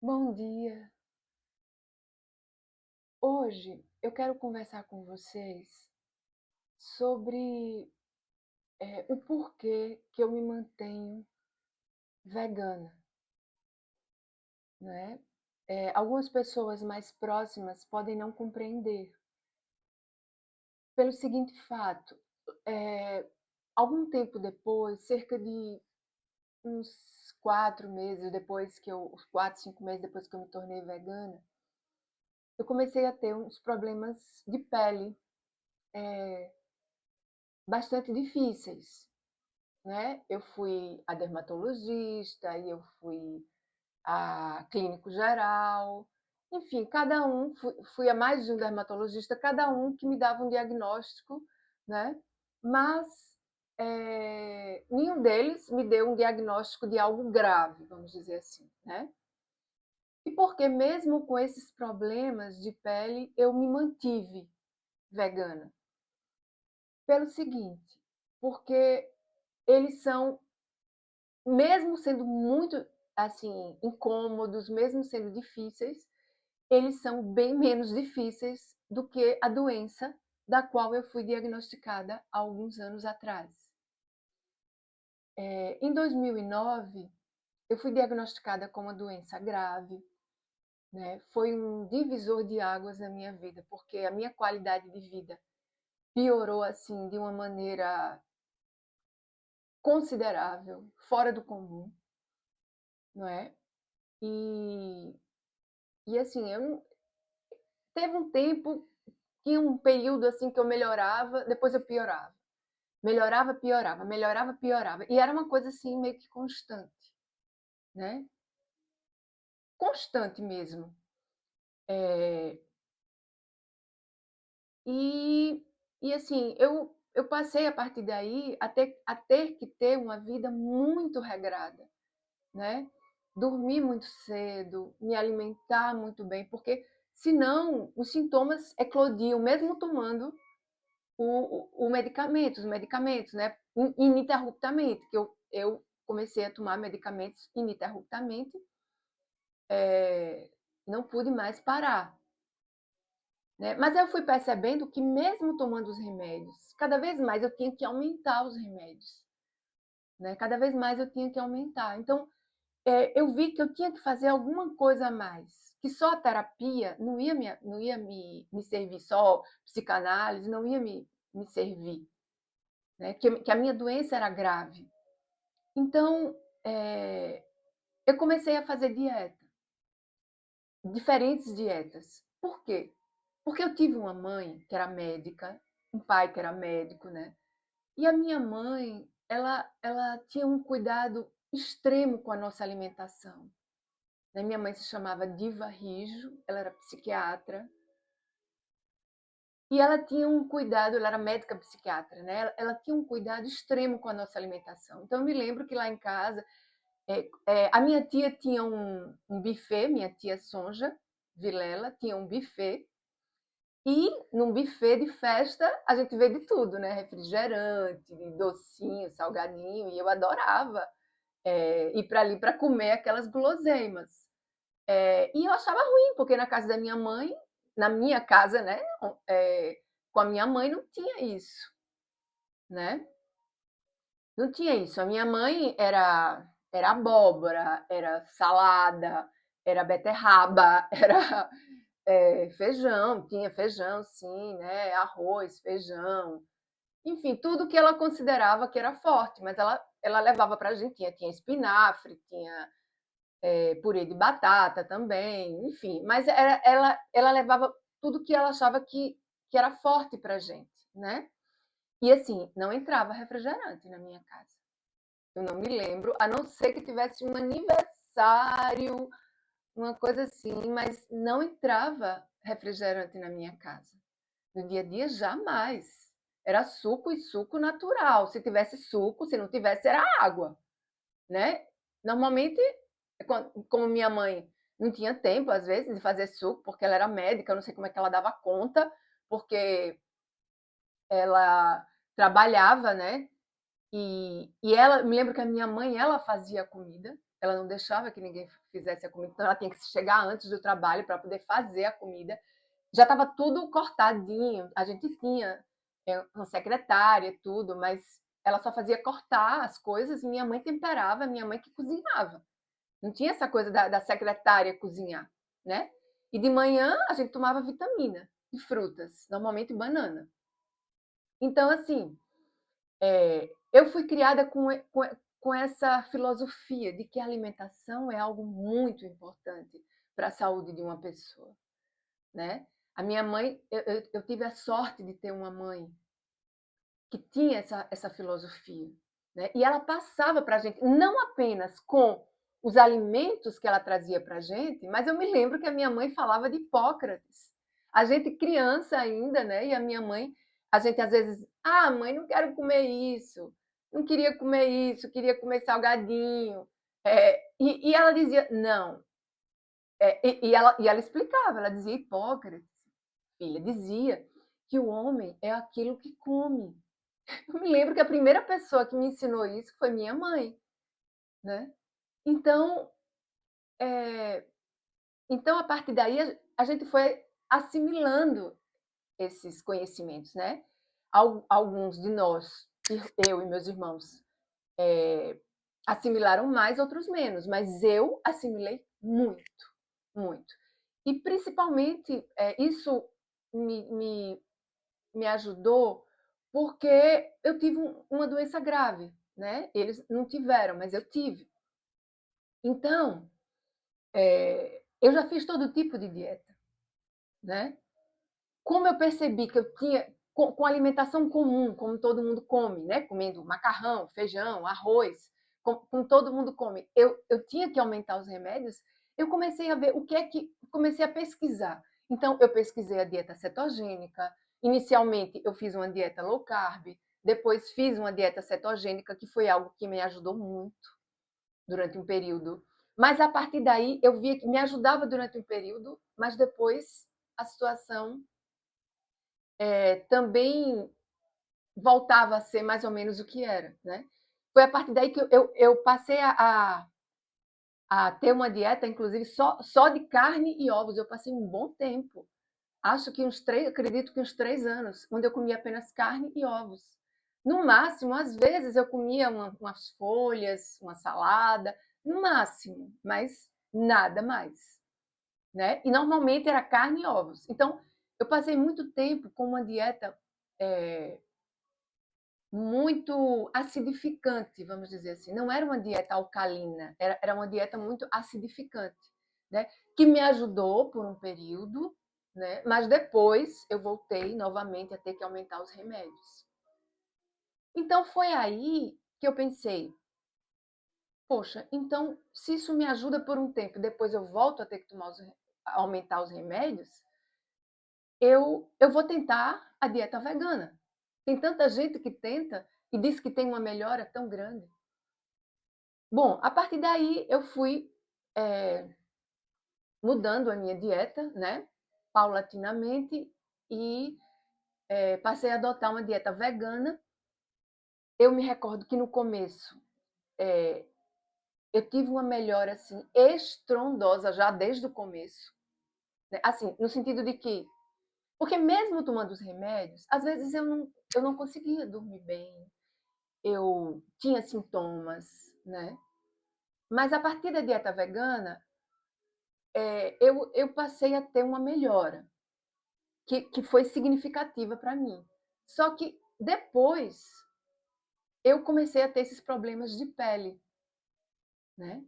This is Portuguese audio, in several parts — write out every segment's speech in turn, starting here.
Bom dia. Hoje eu quero conversar com vocês sobre o porquê que eu me mantenho vegana, né? Algumas pessoas mais próximas podem não compreender, pelo seguinte fato: eh, algum tempo depois, cerca de uns 4 meses depois que eu, uns 4, 5 meses depois que eu me tornei vegana, eu comecei a ter uns problemas de pele bastante difíceis. Né? Eu fui a dermatologista e eu fui a clínico geral, enfim, cada um, fui a mais de um dermatologista, cada um que me dava um diagnóstico, né? Mas nenhum deles me deu um diagnóstico de algo grave, vamos dizer assim, né? E porque mesmo com esses problemas de pele, eu me mantive vegana. Pelo seguinte, porque eles são, mesmo sendo muito assim incômodos, mesmo sendo difíceis, eles são bem menos difíceis do que a doença da qual eu fui diagnosticada há alguns anos atrás. Em 2009, eu fui diagnosticada com uma doença grave, né? Foi um divisor de águas na minha vida, porque a minha qualidade de vida piorou assim de uma maneira considerável, fora do comum, não é? E, e assim, teve um tempo, tinha um período assim que eu melhorava, depois eu piorava. Melhorava, piorava, melhorava, piorava. E era uma coisa assim meio que constante, né? Constante mesmo. É, e, e assim, eu passei a partir daí a ter que ter uma vida muito regrada, né? Dormir muito cedo, me alimentar muito bem, porque senão os sintomas eclodiam, mesmo tomando o medicamento, os medicamentos, né? Ininterruptamente, que eu comecei a tomar medicamentos ininterruptamente, não pude mais parar. Né? Mas eu fui percebendo que mesmo tomando os remédios, cada vez mais eu tinha que aumentar os remédios. Né? Cada vez mais eu tinha que aumentar. Então, eu vi que eu tinha que fazer alguma coisa a mais, que só a terapia não ia me servir, só psicanálise não ia me servir. Né? Que a minha doença era grave. Então, eu comecei a fazer dieta, diferentes dietas. Por quê? Porque eu tive uma mãe que era médica, um pai que era médico, né? E a minha mãe, ela tinha um cuidado extremo com a nossa alimentação. Né? Minha mãe se chamava Diva Rijo, ela era psiquiatra. E ela tinha um cuidado, ela era médica psiquiatra, né? Ela tinha um cuidado extremo com a nossa alimentação. Então, eu me lembro que lá em casa, a minha tia tinha um buffet, minha tia Sonja Vilela tinha um buffet, e num buffet de festa a gente vê de tudo, né? Refrigerante, docinho, salgadinho, e eu adorava ir para ali para comer aquelas guloseimas. E eu achava ruim, porque na casa da minha mãe, na minha casa, né? Com a minha mãe não tinha isso, né? Não tinha isso. A minha mãe era abóbora, era salada, era beterraba, era feijão, tinha feijão, sim, né? Arroz, feijão, enfim, tudo que ela considerava que era forte, mas ela levava para a gente, tinha espinafre, tinha purê de batata também, enfim, mas ela levava tudo que ela achava que era forte para a gente, né? E assim, não entrava refrigerante na minha casa. Eu não me lembro, a não ser que tivesse um aniversário, uma coisa assim, mas não entrava refrigerante na minha casa. No dia a dia, jamais. Era suco e suco natural. Se tivesse suco, se não tivesse, era água, né? Normalmente, como minha mãe não tinha tempo, às vezes, de fazer suco, porque ela era médica, eu não sei como é que ela dava conta, porque ela trabalhava, né? E ela, me lembro que a minha mãe, ela fazia a comida, ela não deixava que ninguém fizesse a comida, então ela tinha que chegar antes do trabalho para poder fazer a comida. Já estava tudo cortadinho, a gente tinha uma secretária, tudo, mas ela só fazia cortar as coisas e minha mãe temperava, minha mãe que cozinhava. Não tinha essa coisa da secretária cozinhar, né? E de manhã a gente tomava vitamina e frutas, normalmente banana. Então, assim, eu fui criada com essa filosofia de que a alimentação é algo muito importante para a saúde de uma pessoa, né? A minha mãe, eu tive a sorte de ter uma mãe que tinha essa filosofia, né? E ela passava para a gente, não apenas com os alimentos que ela trazia para a gente, mas eu me lembro que a minha mãe falava de Hipócrates. A gente criança ainda, né? E a minha mãe, a gente às vezes, mãe, não quero comer isso, não queria comer isso, queria comer salgadinho. E ela dizia, não. E ela explicava, ela dizia, Hipócrates, filha, dizia que o homem é aquilo que come. Eu me lembro que a primeira pessoa que me ensinou isso foi minha mãe, né? Então, é, então a partir daí a gente foi assimilando esses conhecimentos, né? Alguns de nós, eu e meus irmãos, assimilaram mais, outros menos, mas eu assimilei muito, muito. E principalmente isso me, me ajudou porque eu tive uma doença grave, né? Eles não tiveram, mas eu tive. Então, eu já fiz todo tipo de dieta, né? Como eu percebi que eu tinha, com alimentação comum, como todo mundo come, né? Comendo macarrão, feijão, arroz, como todo mundo come, eu tinha que aumentar os remédios, eu comecei a ver o que é que... Comecei a pesquisar. Então, eu pesquisei a dieta cetogênica. Inicialmente, eu fiz uma dieta low carb, depois fiz uma dieta cetogênica, que foi algo que me ajudou muito durante um período. Mas a partir daí, eu via que me ajudava durante um período, mas depois a situação também voltava a ser mais ou menos o que era, né? Foi a partir daí que eu passei a ter uma dieta, inclusive, só de carne e ovos. Eu passei um bom tempo. Acho que acredito que uns 3 anos, onde eu comia apenas carne e ovos. No máximo, às vezes, eu comia umas folhas, uma salada, no máximo, mas nada mais, né? E normalmente era carne e ovos. Então, eu passei muito tempo com uma dieta muito acidificante, vamos dizer assim. Não era uma dieta alcalina, era uma dieta muito acidificante, né? Que me ajudou por um período, né? Mas depois eu voltei novamente a ter que aumentar os remédios. Então foi aí que eu pensei, poxa, então se isso me ajuda por um tempo, depois eu volto a ter que aumentar os remédios, eu vou tentar a dieta vegana. Tem tanta gente que tenta e diz que tem uma melhora tão grande. Bom, a partir daí eu fui mudando a minha dieta, né, paulatinamente, e passei a adotar uma dieta vegana. Eu me recordo que no começo eu tive uma melhora assim estrondosa já desde o começo, né? Assim, no sentido de que, porque mesmo tomando os remédios, às vezes eu não conseguia dormir bem, eu tinha sintomas, né? Mas a partir da dieta vegana, eu passei a ter uma melhora que foi significativa para mim. Só que depois eu comecei a ter esses problemas de pele, né?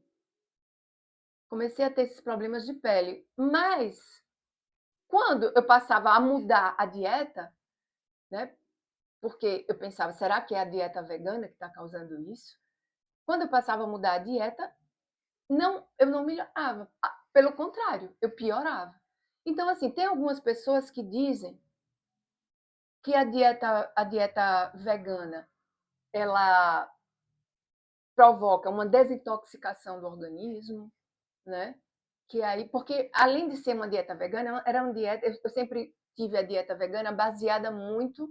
Comecei a ter esses problemas de pele. Mas quando eu passava a mudar a dieta, né? Porque eu pensava, será que é a dieta vegana que está causando isso? Quando eu passava a mudar a dieta, eu não melhorava. Pelo contrário, eu piorava. Então, assim, tem algumas pessoas que dizem que a dieta vegana ela provoca uma desintoxicação do organismo, né? Que aí, porque além de ser uma dieta vegana, era uma dieta, eu sempre tive a dieta vegana baseada muito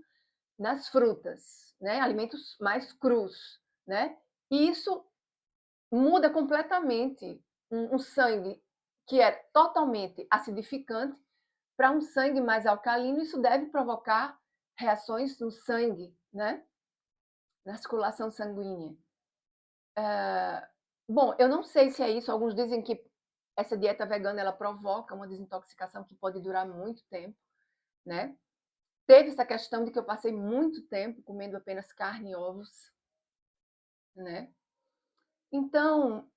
nas frutas, né? Alimentos mais crus, né? E isso muda completamente um sangue que é totalmente acidificante para um sangue mais alcalino. Isso deve provocar reações no sangue, né? Na circulação sanguínea. Bom, eu não sei se é isso. Alguns dizem que essa dieta vegana ela provoca uma desintoxicação que pode durar muito tempo, né? Teve essa questão de que eu passei muito tempo comendo apenas carne e ovos, né? Então,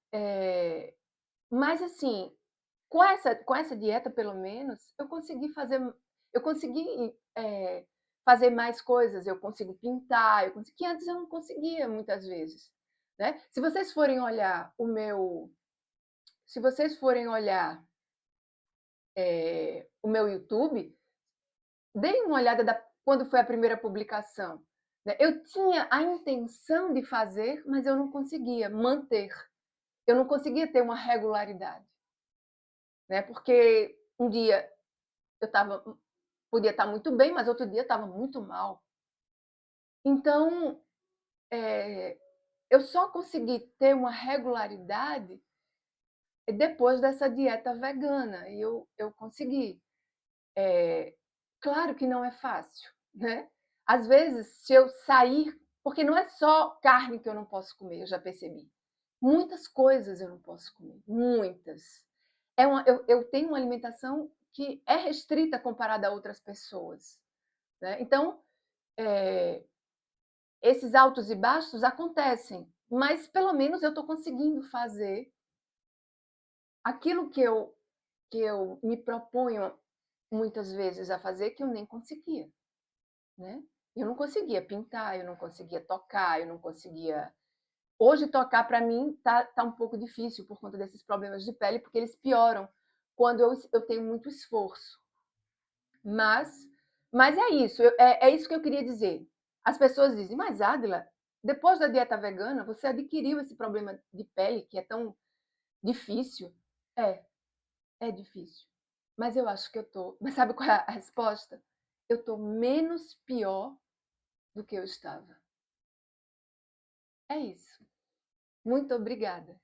mas assim, com essa dieta, pelo menos, eu consegui fazer mais coisas, eu consigo pintar, que antes eu não conseguia muitas vezes, né? Se vocês forem olhar o meu YouTube, deem uma olhada quando foi a primeira publicação, né? Eu tinha a intenção de fazer, mas eu não conseguia manter, eu não conseguia ter uma regularidade, né? Porque um dia eu podia estar muito bem, mas outro dia estava muito mal. Então, eu só consegui ter uma regularidade depois dessa dieta vegana. E eu consegui. Claro que não é fácil, né? Às vezes, se eu sair, porque não é só carne que eu não posso comer, eu já percebi. Muitas coisas eu não posso comer, muitas. Eu tenho uma alimentação que é restrita comparada a outras pessoas, né? Então, esses altos e baixos acontecem, mas pelo menos eu estou conseguindo fazer aquilo que eu me proponho muitas vezes a fazer, que eu nem conseguia, né? Eu não conseguia pintar, eu não conseguia tocar, eu não conseguia. Hoje, tocar para mim tá um pouco difícil por conta desses problemas de pele, porque eles pioram quando eu tenho muito esforço. Mas, mas é isso, é isso que eu queria dizer. As pessoas dizem, mas Adila, depois da dieta vegana, você adquiriu esse problema de pele que é tão difícil. É, é difícil. Mas eu acho que eu tô. Mas sabe qual é a resposta? Eu tô menos pior do que eu estava. É isso. Muito obrigada.